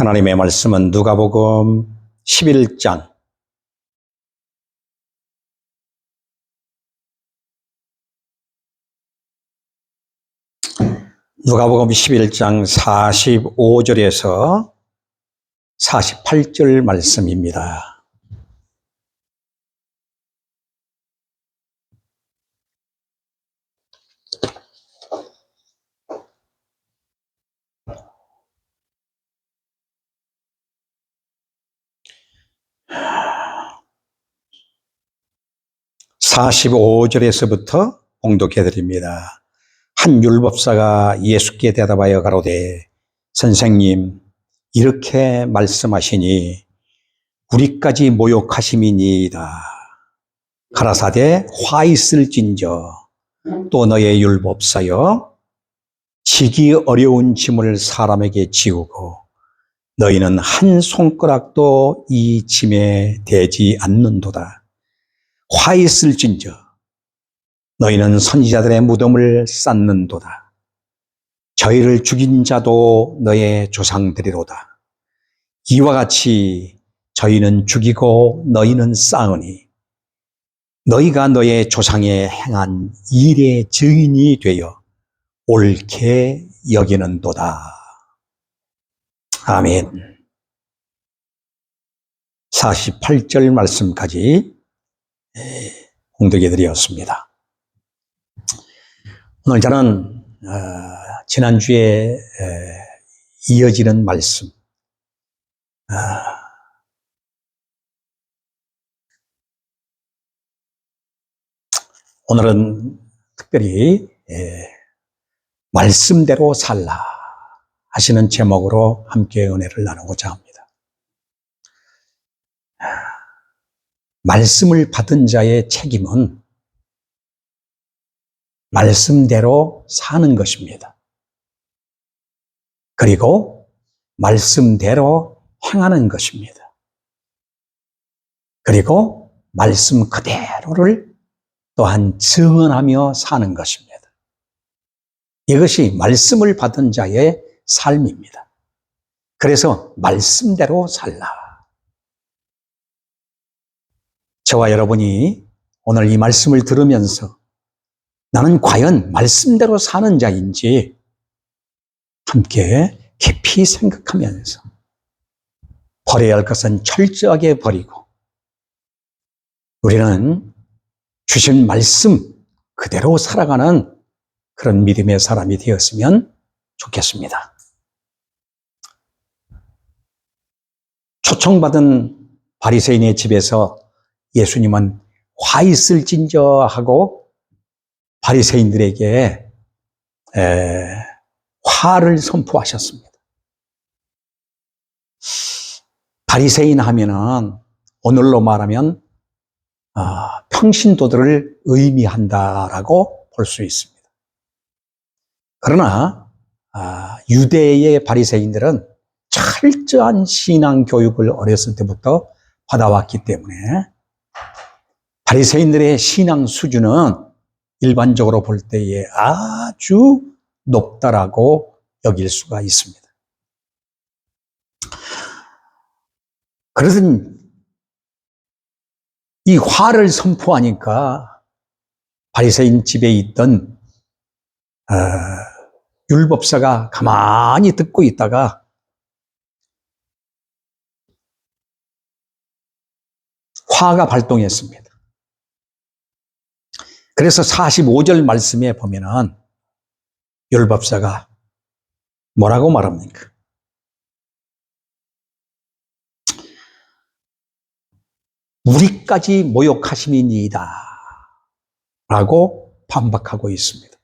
하나님의 말씀은 누가복음 11장 누가복음 11장 45절에서 48절 말씀입니다. (45절에서부터) 봉독해 드립니다. 한 율법사가 예수께 대답하여 가로되 선생님 이렇게 말씀하시니 우리까지 모욕하심이니이다. 가라사대 화 있을진저 또 너의 율법사여 지기 어려운 짐을 사람에게 지우고 너희는 한 손가락도 이 짐에 대지 않는도다. 화 있을진저 너희는 선지자들의 무덤을 쌓는도다. 저희를 죽인 자도 너의 조상들이로다. 이와 같이 저희는 죽이고 너희는 쌓으니 너희가 너의 조상의 행한 일의 증인이 되어 옳게 여기는도다. 아멘. 48절 말씀까지 공독해 드렸습니다. 오늘 저는 지난주에 이어지는 말씀, 오늘은 특별히 말씀대로 살라 하시는 제목으로 함께 은혜를 나누고자 합니다. 말씀을 받은 자의 책임은 말씀대로 사는 것입니다. 그리고 말씀대로 행하는 것입니다. 그리고 말씀 그대로를 또한 증언하며 사는 것입니다. 이것이 말씀을 받은 자의 삶입니다. 그래서 말씀대로 살라. 저와 여러분이 오늘 이 말씀을 들으면서 나는 과연 말씀대로 사는 자인지 함께 깊이 생각하면서 버려야 할 것은 철저하게 버리고 우리는 주신 말씀 그대로 살아가는 그런 믿음의 사람이 되었으면 좋겠습니다. 초청받은 바리새인의 집에서 예수님은 화 있을진저 하고 바리새인들에게 화를 선포하셨습니다. 바리새인 하면은 오늘로 말하면 평신도들을 의미한다라고 볼 수 있습니다. 그러나 유대의 바리새인들은 철저한 신앙 교육을 어렸을 때부터 받아왔기 때문에 바리새인들의 신앙 수준은 일반적으로 볼 때에 아주 높다라고 여길 수가 있습니다. 그래서 이 화를 선포하니까 바리새인 집에 있던 율법사가 가만히 듣고 있다가 화가 발동했습니다. 그래서 45절 말씀에 보면은 율법사가 뭐라고 말합니까? 우리까지 모욕하심이니이다 라고 반박하고 있습니다.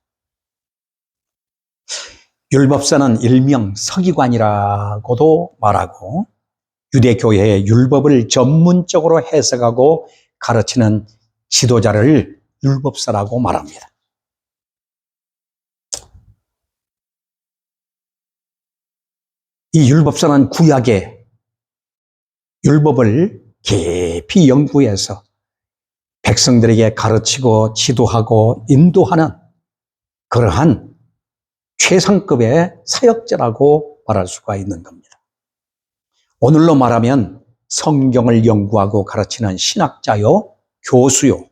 율법사는 일명 서기관이라고도 말하고 유대교회의 율법을 전문적으로 해석하고 가르치는 지도자를 율법사라고 말합니다. 이 율법사는 구약의 율법을 깊이 연구해서 백성들에게 가르치고 지도하고 인도하는 그러한 최상급의 사역자라고 말할 수가 있는 겁니다. 오늘로 말하면 성경을 연구하고 가르치는 신학자요, 교수요,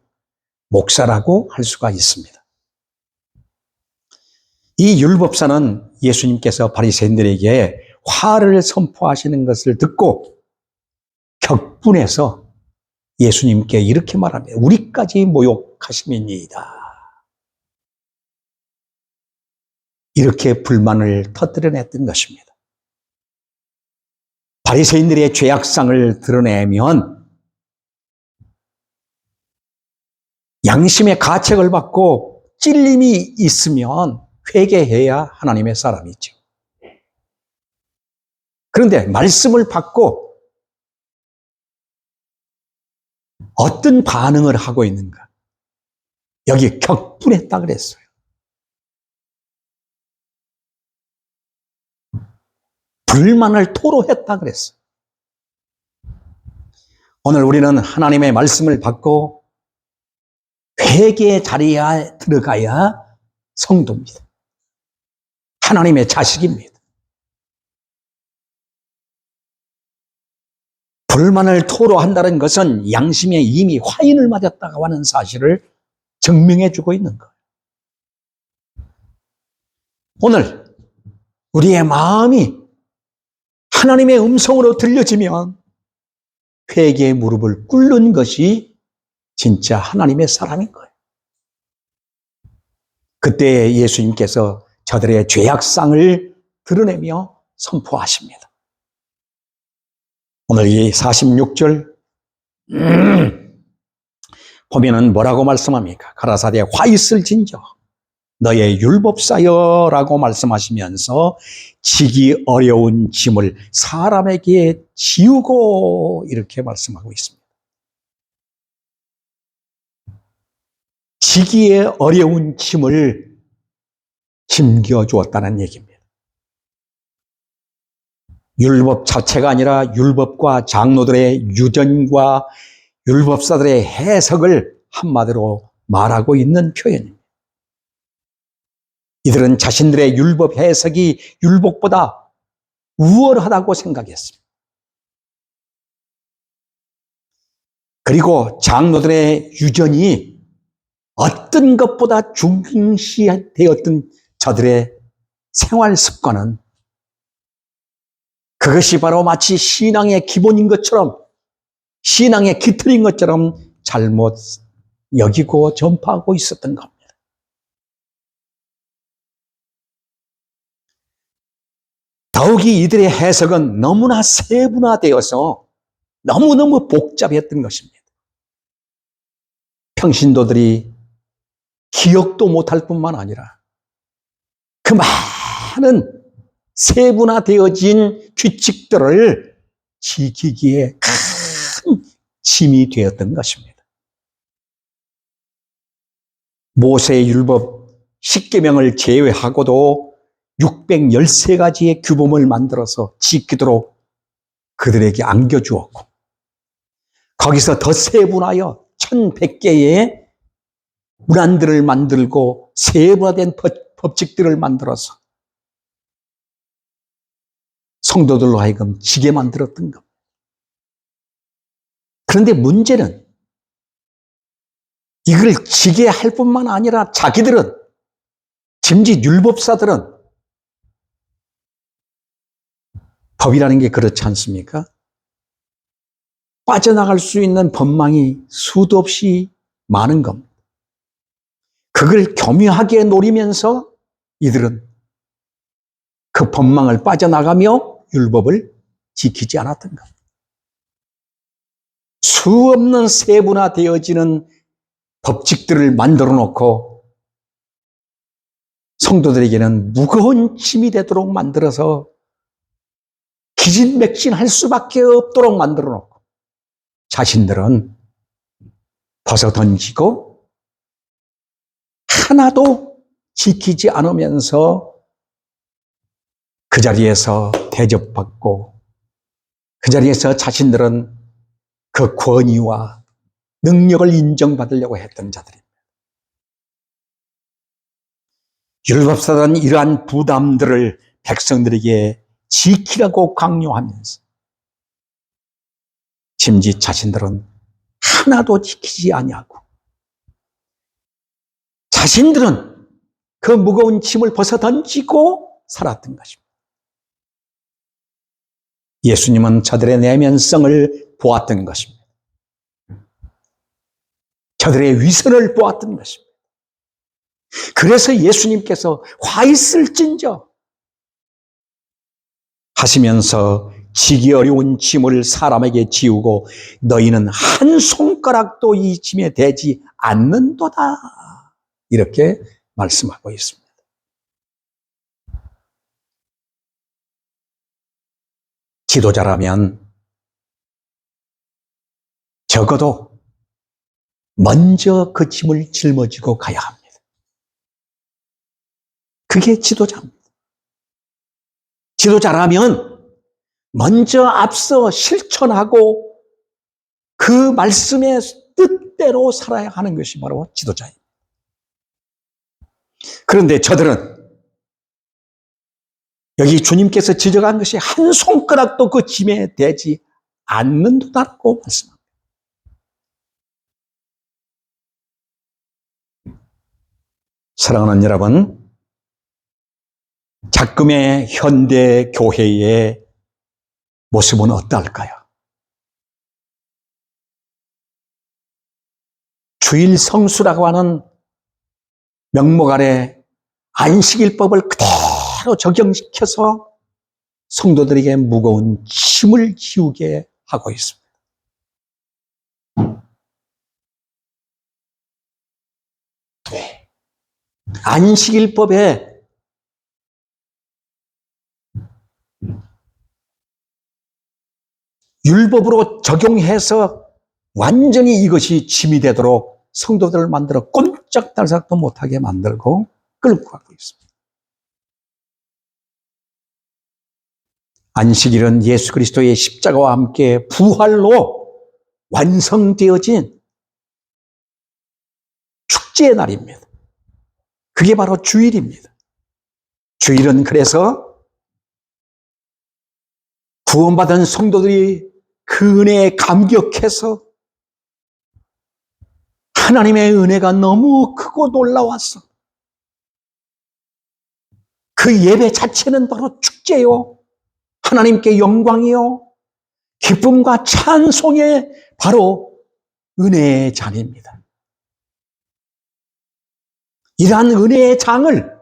목사라고 할 수가 있습니다. 이 율법사는 예수님께서 바리새인들에게 화를 선포하시는 것을 듣고 격분해서 예수님께 이렇게 말합니다. 우리까지 모욕하심이니이다. 이렇게 불만을 터뜨려냈던 것입니다. 바리새인들의 죄악상을 드러내면 양심의 가책을 받고 찔림이 있으면 회개해야 하나님의 사람이죠. 그런데 말씀을 받고 어떤 반응을 하고 있는가? 여기 격분했다 그랬어요. 불만을 토로했다 그랬어요. 오늘 우리는 하나님의 말씀을 받고 회개의 자리에 들어가야 성도입니다. 하나님의 자식입니다. 불만을 토로한다는 것은 양심에 이미 화인을 맞았다고 하는 사실을 증명해 주고 있는 거예요. 오늘 우리의 마음이 하나님의 음성으로 들려지면 회개의 무릎을 꿇는 것이 진짜 하나님의 사람인 거예요. 그때 예수님께서 저들의 죄악상을 드러내며 선포하십니다. 오늘 이 46절 보면은 뭐라고 말씀합니까? 가라사대 화 있을진저 너의 율법사여라고 말씀하시면서 지기 어려운 짐을 사람에게 지우고 이렇게 말씀하고 있습니다. 지기에 어려운 짐을 짐겨주었다는 얘기입니다. 율법 자체가 아니라 율법과 장로들의 유전과 율법사들의 해석을 한마디로 말하고 있는 표현입니다. 이들은 자신들의 율법 해석이 율법보다 우월하다고 생각했습니다. 그리고 장로들의 유전이 어떤 것보다 중시되었던 저들의 생활 습관은 그것이 바로 마치 신앙의 기본인 것처럼, 신앙의 기틀인 것처럼 잘못 여기고 전파하고 있었던 겁니다. 더욱이 이들의 해석은 너무나 세분화되어서 너무너무 복잡했던 것입니다. 평신도들이 기억도 못할 뿐만 아니라 그 많은 세분화되어진 규칙들을 지키기에 큰 짐이 되었던 것입니다. 모세의 율법 10계명을 제외하고도 613가지의 규범을 만들어서 지키도록 그들에게 안겨주었고 거기서 더 세분하여 1100개의 문안들을 만들고 세분화된 법칙들을 만들어서 성도들로 하여금 지게 만들었던 겁니다. 그런데 문제는 이걸 지게 할 뿐만 아니라 자기들은 짐짓 율법사들은 법이라는 게 그렇지 않습니까? 빠져나갈 수 있는 법망이 수도 없이 많은 겁니다. 그걸 교묘하게 노리면서 이들은 그 법망을 빠져나가며 율법을 지키지 않았던 겁니다. 수없는 세분화되어지는 법칙들을 만들어 놓고 성도들에게는 무거운 짐이 되도록 만들어서 기진맥진할 수밖에 없도록 만들어 놓고 자신들은 벗어 던지고 하나도 지키지 않으면서 그 자리에서 대접받고 그 자리에서 자신들은 그 권위와 능력을 인정받으려고 했던 자들입니다. 율법사들은 이러한 부담들을 백성들에게 지키라고 강요하면서 짐짓 자신들은 하나도 지키지 아니하고 자신들은 그 무거운 짐을 벗어 던지고 살았던 것입니다. 예수님은 저들의 내면성을 보았던 것입니다. 저들의 위선을 보았던 것입니다. 그래서 예수님께서 화 있을진저 하시면서 지기 어려운 짐을 사람에게 지우고 너희는 한 손가락도 이 짐에 대지 않는도다. 이렇게 말씀하고 있습니다. 지도자라면 적어도 먼저 그 짐을 짊어지고 가야 합니다. 그게 지도자입니다. 지도자라면 먼저 앞서 실천하고 그 말씀의 뜻대로 살아야 하는 것이 바로 지도자입니다. 그런데 저들은 여기 주님께서 지적한 것이 한 손가락도 그 짐에 대지 않는다고 말씀합니다. 사랑하는 여러분, 작금의 현대 교회의 모습은 어떨까요? 주일 성수라고 하는 명목 아래 안식일법을 그대로 적용시켜서 성도들에게 무거운 짐을 지우게 하고 있습니다. 안식일법에 율법으로 적용해서 완전히 이것이 짐이 되도록 성도들을 만들어 꼼짝달싹도 못하게 만들고 끌고 가고 있습니다. 안식일은 예수 그리스도의 십자가와 함께 부활로 완성되어진 축제의 날입니다. 그게 바로 주일입니다. 주일은 그래서 구원받은 성도들이 그 은혜에 감격해서 하나님의 은혜가 너무 크고 놀라웠어. 그 예배 자체는 바로 축제요. 하나님께 영광이요. 기쁨과 찬송의 바로 은혜의 잔입니다. 이러한 은혜의 장을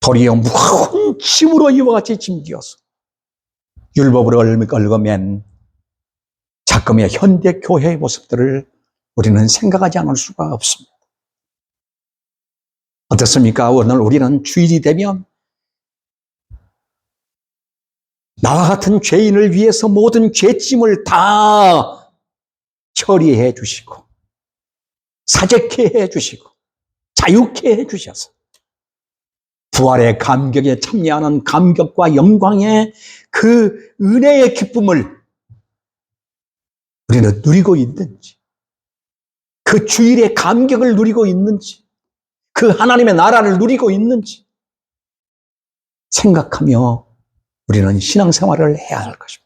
도리어 무거운 짐으로 이와 같이 짐지어서 율법으로 얽어맨 작금의 현대 교회의 모습들을 우리는 생각하지 않을 수가 없습니다. 어떻습니까? 오늘 우리는 주일이 되면 나와 같은 죄인을 위해서 모든 죄짐을 다 처리해 주시고 사죄케 해 주시고 자유케 해 주셔서 부활의 감격에 참여하는 감격과 영광의 그 은혜의 기쁨을 우리는 누리고 있는지, 그 주일의 감격을 누리고 있는지, 그 하나님의 나라를 누리고 있는지 생각하며 우리는 신앙생활을 해야 할 것입니다.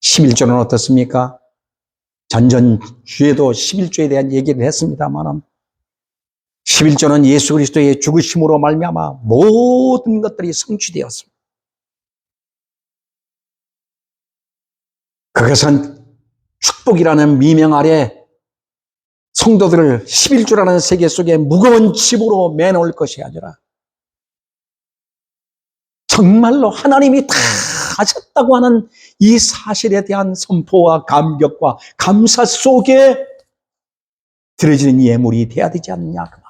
11조는 어떻습니까? 전주에도 11조에 대한 얘기를 했습니다만 11조는 예수 그리스도의 죽으심으로 말미암아 모든 것들이 성취되었습니다. 그것은 축복이라는 미명 아래 성도들을 11조라는 세계 속에 무거운 짐으로 매놓을 것이 아니라 정말로 하나님이 다 하셨다고 하는 이 사실에 대한 선포와 감격과 감사 속에 드려지는 예물이 돼야 되지 않느냐 그 말.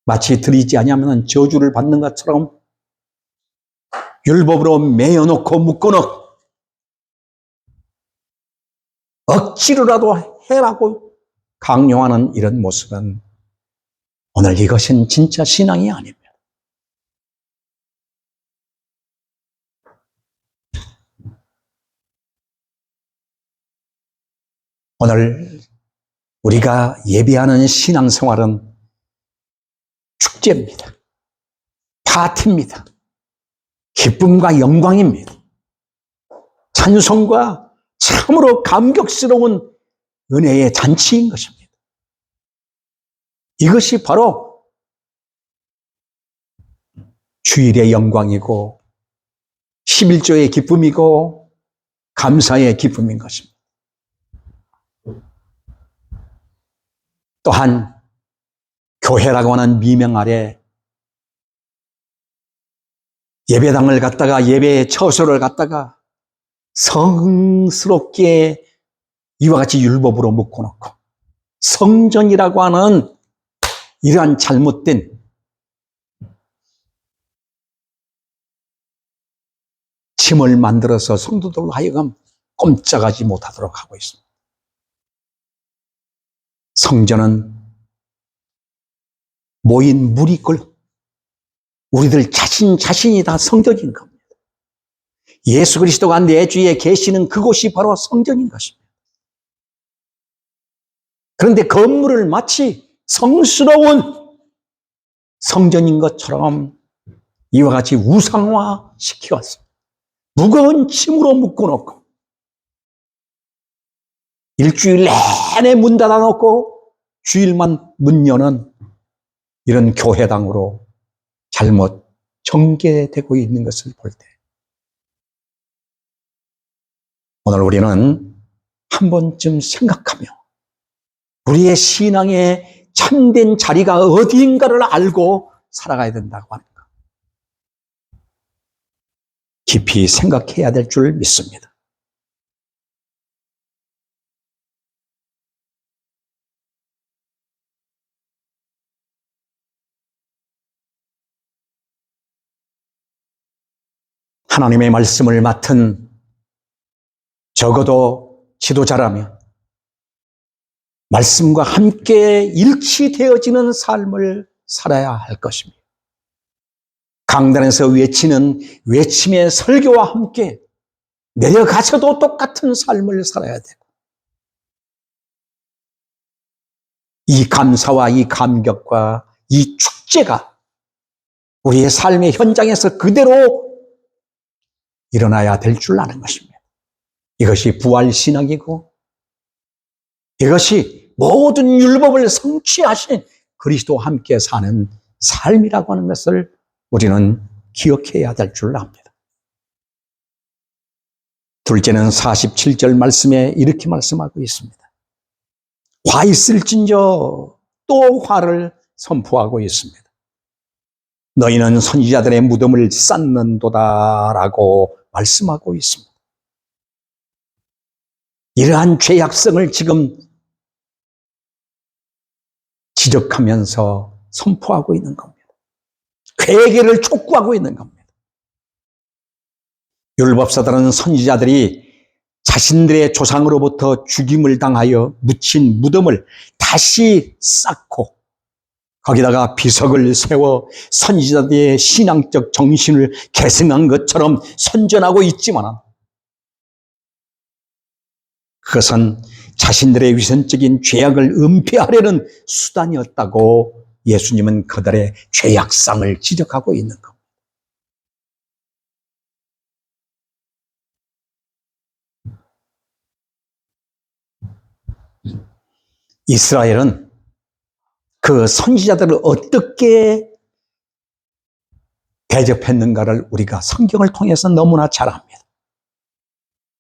마치 드리지 아니하면 저주를 받는 것처럼 율법으로 매여놓고 묶어놓고 억지로라도 해라고 강요하는 이런 모습은 오늘 이것은 진짜 신앙이 아닙니다. 오늘 우리가 예배하는 신앙생활은 축제입니다. 파티입니다. 기쁨과 영광입니다. 찬송과 참으로 감격스러운 은혜의 잔치인 것입니다. 이것이 바로 주일의 영광이고 11조의 기쁨이고 감사의 기쁨인 것입니다. 또한 교회라고 하는 미명 아래 예배당을 갖다가 예배의 처소를 갖다가 성스럽게 이와 같이 율법으로 묶어놓고 성전이라고 하는 이러한 잘못된 짐을 만들어서 성도들로 하여금 꼼짝하지 못하도록 하고 있습니다. 성전은 모인 무리꼴 우리들 자신이 다 성전인 겁니다. 예수 그리스도가 내주에 계시는 그곳이 바로 성전인 것입니다. 그런데 건물을 마치 성스러운 성전인 것처럼 이와 같이 우상화 시켜왔습니다. 무거운 짐으로 묶어놓고 일주일 내내 문 닫아놓고 주일만 문 여는 이런 교회당으로 잘못 전개되고 있는 것을 볼 때 오늘 우리는 한 번쯤 생각하며 우리의 신앙의 참된 자리가 어디인가를 알고 살아가야 된다고 하는 것. 깊이 생각해야 될 줄 믿습니다. 하나님의 말씀을 맡은 적어도 지도자라면 말씀과 함께 일치되어지는 삶을 살아야 할 것입니다. 강단에서 외치는 외침의 설교와 함께 내려가서도 똑같은 삶을 살아야 되고 이 감사와 이 감격과 이 축제가 우리의 삶의 현장에서 그대로 일어나야 될 줄 아는 것입니다. 이것이 부활신앙이고 이것이 모든 율법을 성취하신 그리스도와 함께 사는 삶이라고 하는 것을 우리는 기억해야 될 줄 압니다. 둘째는 47절 말씀에 이렇게 말씀하고 있습니다. 화 있을진저 또 화를 선포하고 있습니다. 너희는 선지자들의 무덤을 쌓는도다라고 말씀하고 있습니다. 이러한 죄악성을 지금 지적하면서 선포하고 있는 겁니다. 회개를 촉구하고 있는 겁니다. 율법사들은 선지자들이 자신들의 조상으로부터 죽임을 당하여 묻힌 무덤을 다시 쌓고 거기다가 비석을 세워 선지자들의 신앙적 정신을 계승한 것처럼 선전하고 있지만 그것은 자신들의 위선적인 죄악을 은폐하려는 수단이었다고 예수님은 그들의 죄악상을 지적하고 있는 겁니다. 이스라엘은 그 선지자들을 어떻게 대접했는가를 우리가 성경을 통해서 너무나 잘 압니다.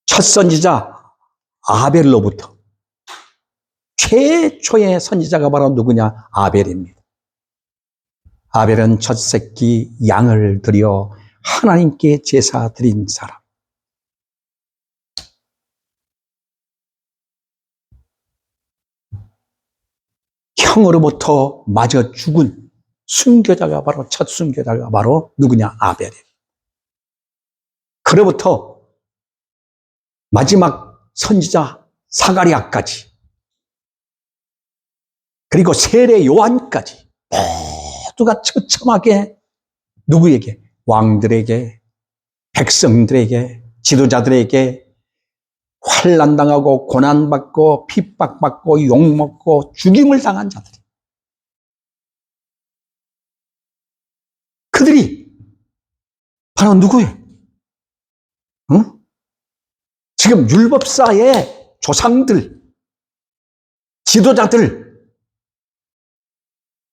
첫 선지자 아벨로부터 최초의 선지자가 바로 누구냐? 아벨입니다. 아벨은 첫 새끼 양을 드려 하나님께 제사 드린 사람. 형으로부터 맞아 죽은 순교자가 바로 첫 순교자가 바로 누구냐? 아벨이에요. 그로부터 마지막 선지자 사가랴까지 그리고 세례 요한까지 모두가 처참하게 누구에게? 왕들에게, 백성들에게, 지도자들에게 환난당하고 고난받고 핍박받고 욕먹고 죽임을 당한 자들이 하나는 누구예요? 응? 지금 율법사의 조상들, 지도자들,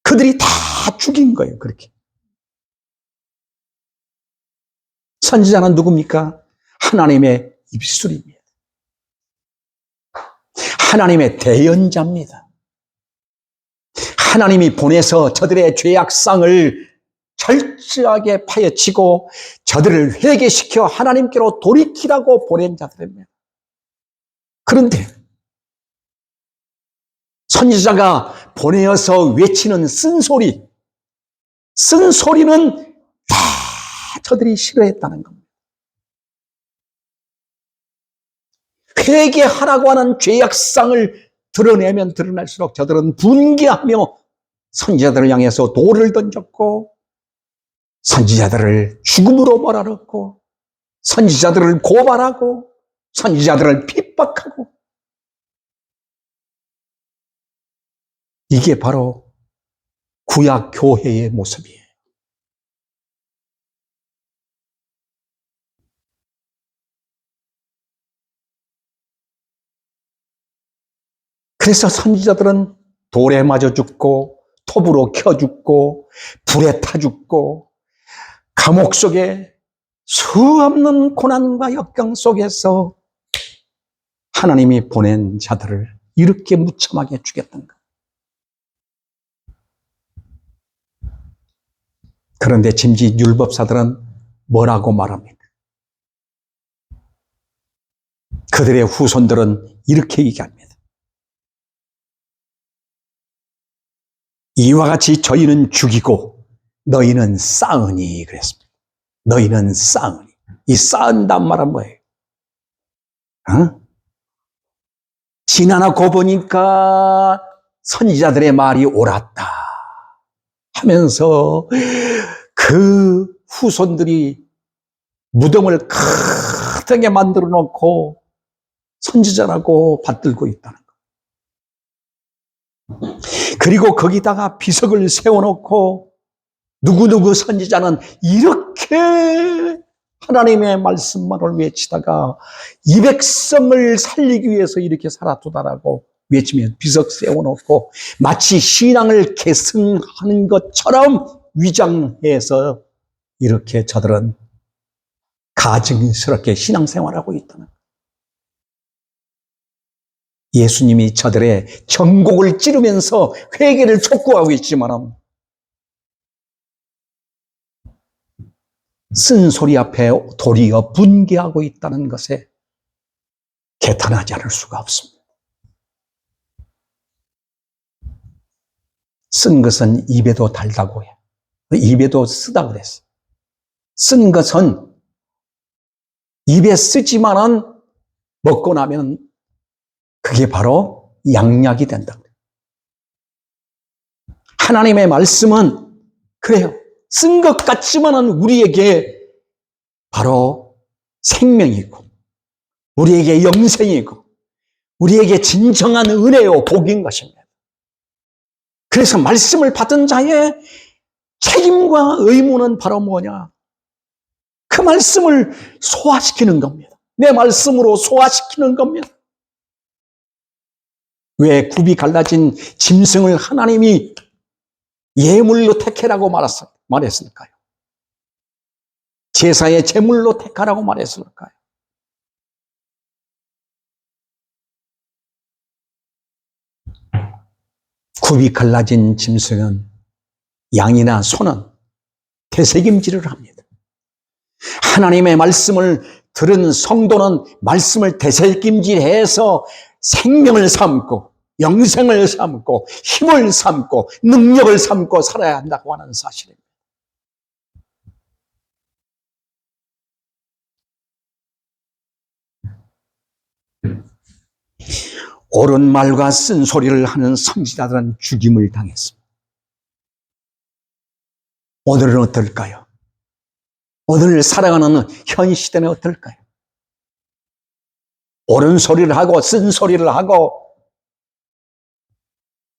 그들이 다 죽인 거예요, 그렇게. 선지자는 누굽니까? 하나님의 입술입니다. 하나님의 대언자입니다. 하나님이 보내서 저들의 죄악상을 철저하게 파헤치고 저들을 회개시켜 하나님께로 돌이키라고 보낸 자들입니다. 그런데 선지자가 보내어서 외치는 쓴소리는 다 저들이 싫어했다는 겁니다. 회개하라고 하는 죄악상을 드러내면 드러날수록 저들은 분개하며 선지자들을 향해서 돌을 던졌고 선지자들을 죽음으로 몰아넣고 선지자들을 고발하고 선지자들을 핍박하고, 이게 바로 구약 교회의 모습이에요. 그래서 선지자들은 돌에 맞아 죽고 톱으로 켜 죽고 불에 타 죽고 감옥 속에 수없는 고난과 역경 속에서 하나님이 보낸 자들을 이렇게 무참하게 죽였던가. 그런데 짐지 율법사들은 뭐라고 말합니까? 그들의 후손들은 이렇게 얘기합니다. 이와 같이 저희는 죽이고 너희는 쌓으니 그랬습니다. 너희는 쌓으니. 이 쌓은단 말은 뭐예요? 지나고 보니까 선지자들의 말이 옳았다 하면서 그 후손들이 무덤을 크게 만들어 놓고 선지자라고 받들고 있다는 것. 그리고 거기다가 비석을 세워놓고 누구누구 선지자는 이렇게 하나님의 말씀만을 외치다가 이 백성을 살리기 위해서 이렇게 살았다라고 외치면 비석 세워놓고 마치 신앙을 계승하는 것처럼 위장해서 이렇게 저들은 가증스럽게 신앙생활하고 있다는 거예요. 예수님이 저들의 전곡을 찌르면서 회개를 촉구하고 있지만 쓴소리 앞에 도리어 분개하고 있다는 것에 개탄하지 않을 수가 없습니다. 쓴 것은 입에도 달다고 해요. 입에도 쓰다고 그랬어요. 쓴 것은 입에 쓰지만은 먹고 나면 그게 바로 양약이 된다. 하나님의 말씀은 그래요. 쓴 것 같지만은 우리에게 바로 생명이고, 우리에게 영생이고, 우리에게 진정한 은혜요 복인 것입니다. 그래서 말씀을 받은 자의 책임과 의무는 바로 뭐냐? 그 말씀을 소화시키는 겁니다. 내 말씀으로 소화시키는 겁니다. 왜 굽이 갈라진 짐승을 하나님이 예물로 택해라고 말했을까요? 제사의 제물로 택하라고 말했을까요? 굽이 갈라진 짐승은, 양이나 소는 되새김질을 합니다. 하나님의 말씀을 들은 성도는 말씀을 되새김질해서 생명을 삼고 영생을 삼고 힘을 삼고 능력을 삼고 살아야 한다고 하는 사실입니다. 옳은 말과 쓴소리를 하는 선지자들은 죽임을 당했습니다. 오늘은 어떨까요? 오늘 살아가는 현 시대는 어떨까요? 옳은 소리를 하고 쓴소리를 하고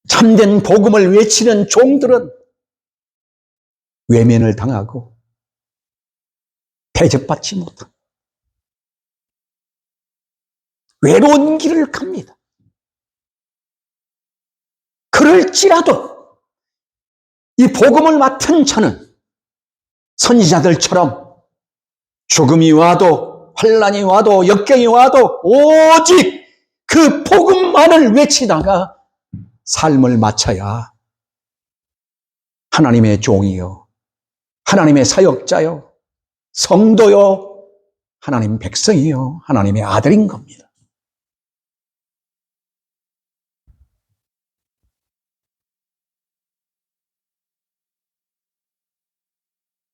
참된 복음을 외치는 종들은 외면을 당하고 대접받지 못한 외로운 길을 갑니다. 그럴지라도 이 복음을 맡은 저는 선지자들처럼 죽음이 와도 환난이 와도 역경이 와도 오직 그 복음만을 외치다가 삶을 마쳐야 하나님의 종이요, 하나님의 사역자요, 성도요, 하나님 백성이요, 하나님의 아들인 겁니다.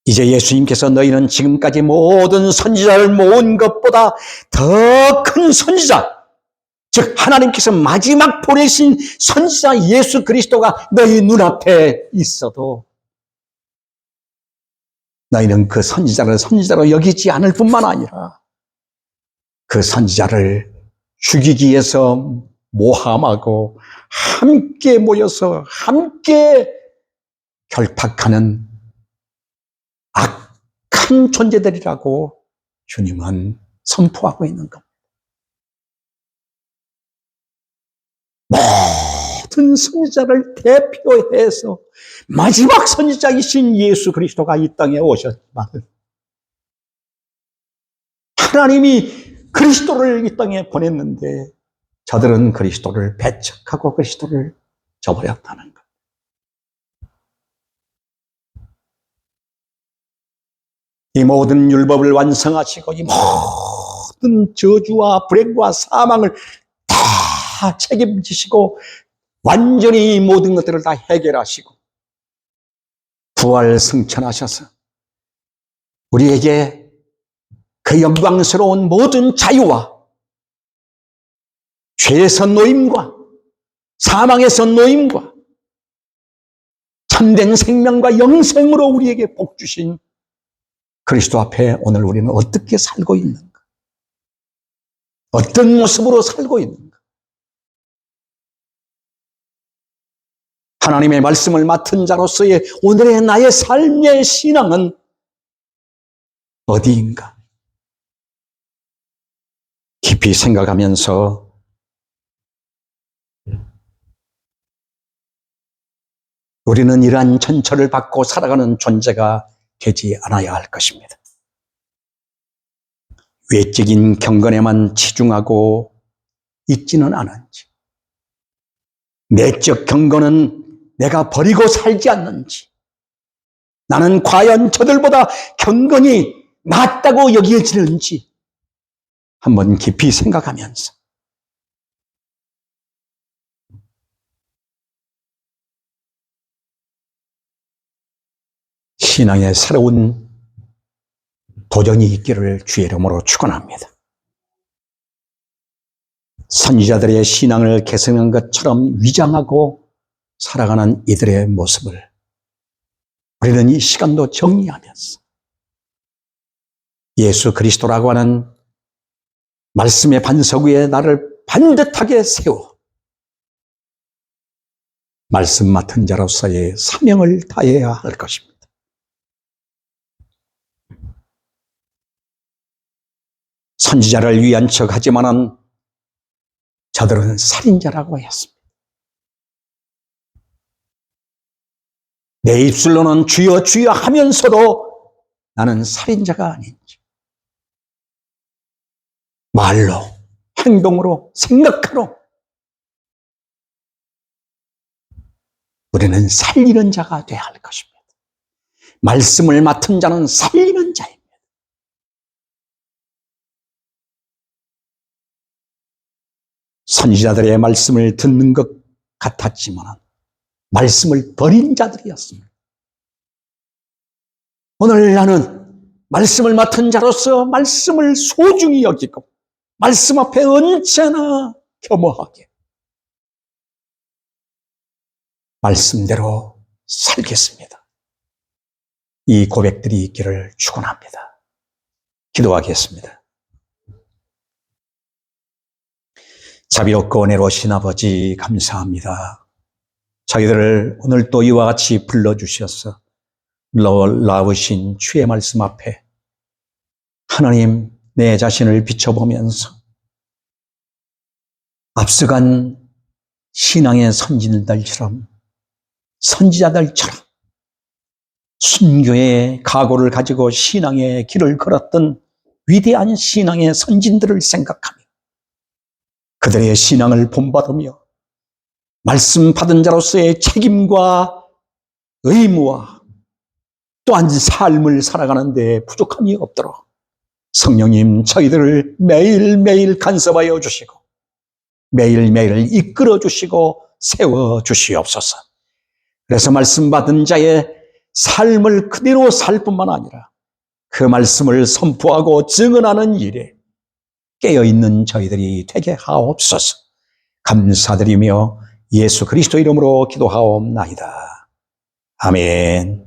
이제 예수님께서 너희는 지금까지 모든 선지자를 모은 것보다 더 큰 선지자, 즉 하나님께서 마지막 보내신 선지자 예수 그리스도가 너희 눈앞에 있어도 너희는 그 선지자를 선지자로 여기지 않을 뿐만 아니라 그 선지자를 죽이기 위해서 모함하고 함께 모여서 함께 결탁하는 악한 존재들이라고 주님은 선포하고 있는 겁니다. 모든 선지자를 대표해서 마지막 선지자이신 예수 그리스도가 이 땅에 오셨지만 하나님이 그리스도를 이 땅에 보냈는데 저들은 그리스도를 배척하고 그리스도를 저버렸다는 것. 이 모든 율법을 완성하시고 이 모든 저주와 불행과 사망을 다 책임지시고 완전히 이 모든 것들을 다 해결하시고 부활 승천하셔서 우리에게 그 영광스러운 모든 자유와 죄에서 노임과 사망에서 노임과 참된 생명과 영생으로 우리에게 복 주신 그리스도 앞에 오늘 우리는 어떻게 살고 있는가? 어떤 모습으로 살고 있는가? 하나님의 말씀을 맡은 자로서의 오늘의 나의 삶의 신앙은 어디인가? 깊이 생각하면서 우리는 이러한 전철을 받고 살아가는 존재가 되지 않아야 할 것입니다. 외적인 경건에만 치중하고 있지는 않은지, 내적 경건은 내가 버리고 살지 않는지, 나는 과연 저들보다 경건이 낫다고 여겨지는지 한번 깊이 생각하면서 신앙의 새로운 도전이 있기를 주의 이름으로 축원합니다. 선지자들의 신앙을 계승한 것처럼 위장하고 살아가는 이들의 모습을 우리는 이 시간도 정리하면서 예수 그리스도라고 하는 말씀의 반석 위에 나를 반듯하게 세워 말씀 맡은 자로서의 사명을 다해야 할 것입니다. 선지자를 위한 척 하지만은 저들은 살인자라고 했습니다. 내 입술로는 주여 주여 하면서도 나는 살인자가 아닌지 말로, 행동으로, 생각으로 우리는 살리는 자가 되어야 할 것입니다. 말씀을 맡은 자는 살리는 자입니다. 선지자들의 말씀을 듣는 것 같았지만 말씀을 버린 자들이었습니다. 오늘 나는 말씀을 맡은 자로서 말씀을 소중히 여기고 말씀 앞에 언제나 겸허하게 말씀대로 살겠습니다. 이 고백들이 있기를 축원합니다. 기도하겠습니다. 자비롭고 은혜로우신 아버지 감사합니다. 저희들을 오늘 또 이와 같이 불러주셔서 나으신 주의 말씀 앞에 하나님, 내 자신을 비춰보면서 앞서간 신앙의 선진들처럼, 선지자들처럼 순교의 각오를 가지고 신앙의 길을 걸었던 위대한 신앙의 선진들을 생각하며 그들의 신앙을 본받으며 말씀 받은 자로서의 책임과 의무와 또한 삶을 살아가는 데 부족함이 없도록 성령님, 저희들을 매일매일 간섭하여 주시고 매일매일 이끌어 주시고 세워 주시옵소서. 그래서 말씀 받은 자의 삶을 그대로 살 뿐만 아니라 그 말씀을 선포하고 증언하는 일에 깨어있는 저희들이 되게 하옵소서. 감사드리며 예수 그리스도 이름으로 기도하옵나이다. 아멘.